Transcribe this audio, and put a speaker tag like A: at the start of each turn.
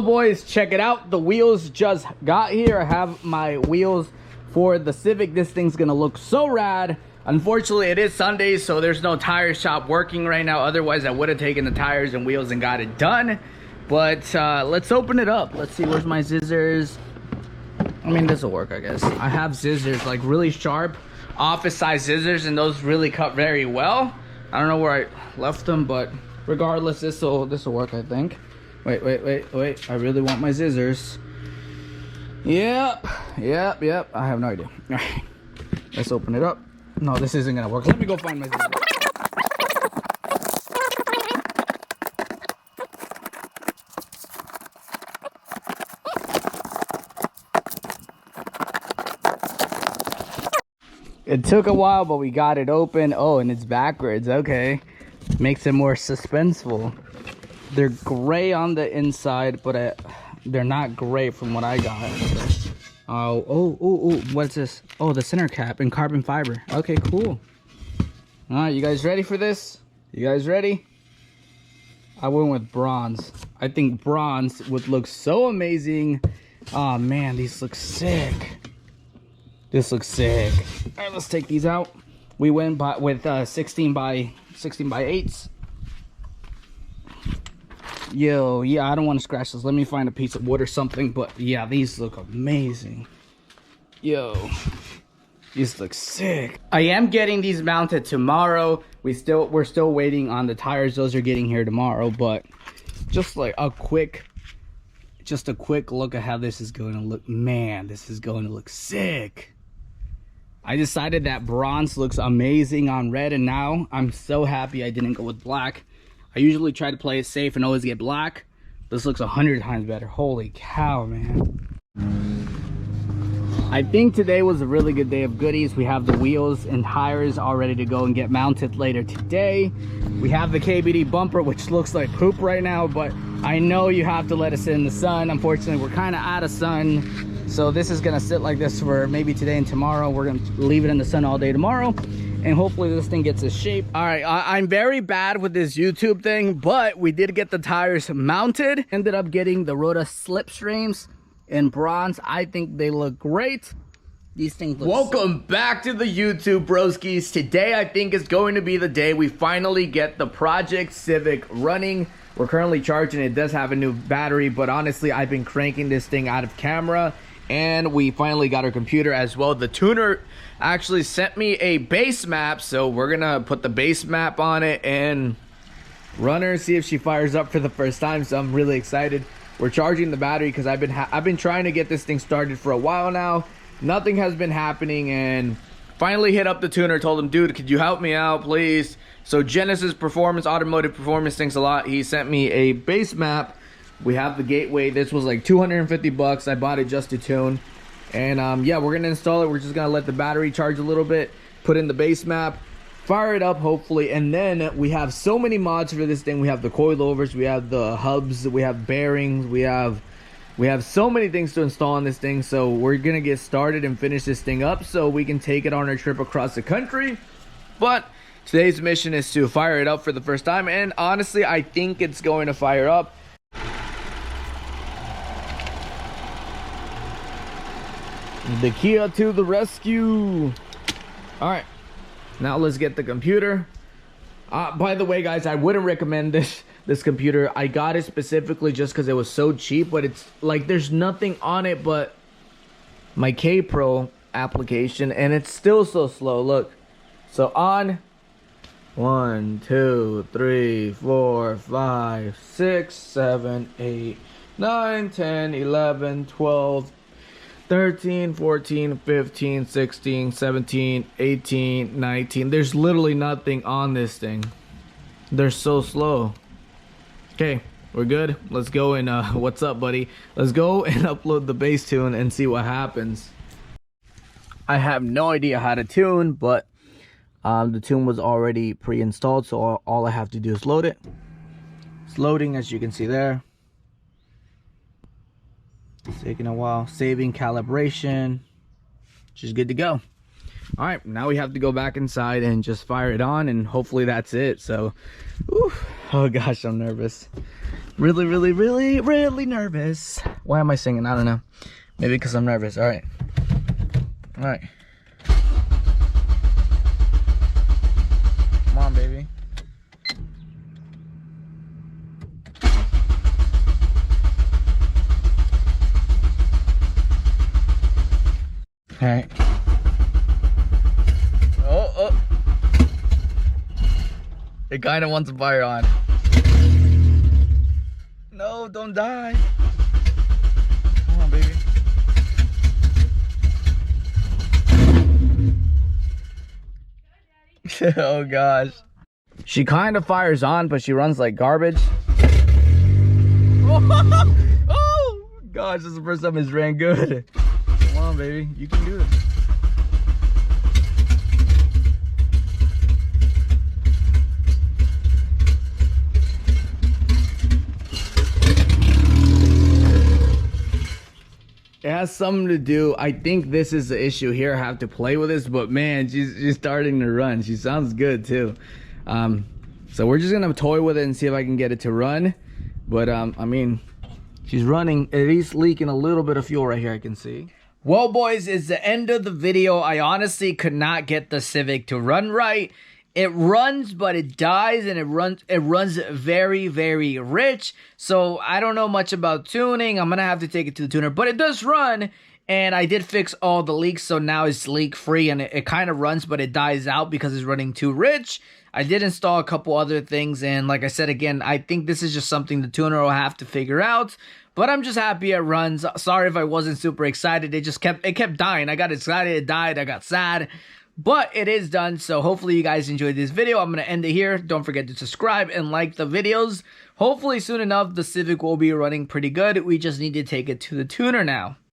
A: Boys, check it out. The wheels just got here. I have my wheels for the Civic. This thing's gonna look so rad. Unfortunately, it is Sunday, so there's no tire shop working right now. Otherwise, I would have taken the tires and wheels and got it done. But let's open it up. Let's see, where's my scissors? I mean, this will work, I guess. I have scissors, like really sharp office size scissors, and those really cut very well. I don't know where I left them, but regardless, this will work, I think. Wait. I really want my scissors. Yep. I have no idea. All right, let's open it up. No, this isn't gonna work. Let me go find my scissors. It took a while, but we got it open. Oh, and it's backwards. Okay, makes it more suspenseful. They're gray on the inside, but they're not gray from what I got. Oh, what's this? Oh, the center cap in carbon fiber. Okay, cool. All right, you guys ready for this? You guys ready? I went with bronze. I think bronze would look so amazing. Oh man, these look sick. This looks sick. All right, let's take these out. We went with 16 by 8s. Yo, yeah, I don't want to scratch this. Let me find a piece of wood or something. But yeah, these look amazing. Yo, these look sick. I am getting these mounted tomorrow. We're still waiting on the tires. Those are getting here tomorrow. But just like a quick look at how this is going to look. Man, this is going to look sick. I decided that bronze looks amazing on red, and now I'm so happy I didn't go with black. I usually try to play it safe and always get black. This looks 100 times better. Holy cow, man. I think today was a really good day of goodies. We have the wheels and tires all ready to go and get mounted later today. We have the KBD bumper, which looks like poop right now, but I know you have to let it sit in the sun. Unfortunately, we're kind of out of sun, so this is gonna sit like this for maybe today and tomorrow. We're gonna leave it in the sun all day tomorrow, and hopefully this thing gets its shape. All right, I'm very bad with this YouTube thing, but we did get the tires mounted. Ended up getting the Rota Slipstreams in bronze. I think they look great. These things look Welcome back to the YouTube broskies. Today I think is going to be the day we finally get the Project Civic running. We're currently charging. It does have a new battery, but honestly I've been cranking this thing out of camera, and we finally got our computer as well. The tuner actually sent me a base map, so we're gonna put the base map on it and run her, see if she fires up for the first time. So I'm really excited. We're charging the battery because I've been trying to get this thing started for a while now. Nothing has been happening, and finally hit up the tuner, told him, dude, could you help me out please? So Genesis Performance, Automotive Performance, thanks a lot. He sent me a base map. We have the gateway. This was like 250 bucks. I bought it just to tune. And yeah, we're gonna install it. We're just gonna let the battery charge a little bit, put in the base map, fire it up hopefully, and then we have so many mods for this thing. We have the coilovers, we have the hubs, we have bearings, we have so many things to install on this thing. So we're gonna get started and finish this thing up so we can take it on our trip across the country. But today's mission is to fire it up for the first time, and honestly I think it's going to fire up. The Kia to the rescue. All right, now let's get the computer. By the way guys, I wouldn't recommend this computer. I got it specifically just because it was so cheap, but it's like there's nothing on it but my Kpro application, and it's still so slow. Look, so on 1 2 3 4 5 6 7 8 9 10 11 12 13 14 15 16 17 18 19. There's literally nothing on this thing. They're so slow. Okay, we're good. Let's go and what's up buddy? Let's go and upload the bass tune and see what happens. I have no idea how to tune, but the tune was already pre-installed, so all I have to do is load it. It's loading, as you can see there. It's taking a while. Saving calibration, which is good to go. All right, now we have to go back inside and just fire it on, and hopefully that's it. So oh gosh, I'm nervous. Really, really, really, really nervous. Why am I singing? I don't know. Maybe because I'm nervous. All right. All right. Come on, baby. All right. Oh. It kind of wants to fire on. No, don't die. Come on, baby. Oh gosh. She kind of fires on, but she runs like garbage. Oh gosh, this is the first time it's ran good. Come on, baby. You can do it. It has something to do. I think this is the issue here. I have to play with this, but man, she's starting to run. She sounds good too. So we're just gonna toy with it and see if I can get it to run. But I mean, she's running. At least leaking a little bit of fuel right here, I can see. Well, boys, it's the end of the video. I honestly could not get the Civic to run right. It runs, but it dies, and it runs very, very rich. So I don't know much about tuning. I'm gonna have to take it to the tuner, but it does run, and I did fix all the leaks, so now it's leak free, and it kind of runs, but it dies out because it's running too rich. I did install a couple other things, and like I said again, I think this is just something the tuner will have to figure out. But I'm just happy it runs. Sorry if I wasn't super excited. It kept dying. I got excited, it died, I got sad. But it is done, so hopefully you guys enjoyed this video. I'm going to end it here. Don't forget to subscribe and like the videos. Hopefully soon enough, the Civic will be running pretty good. We just need to take it to the tuner now.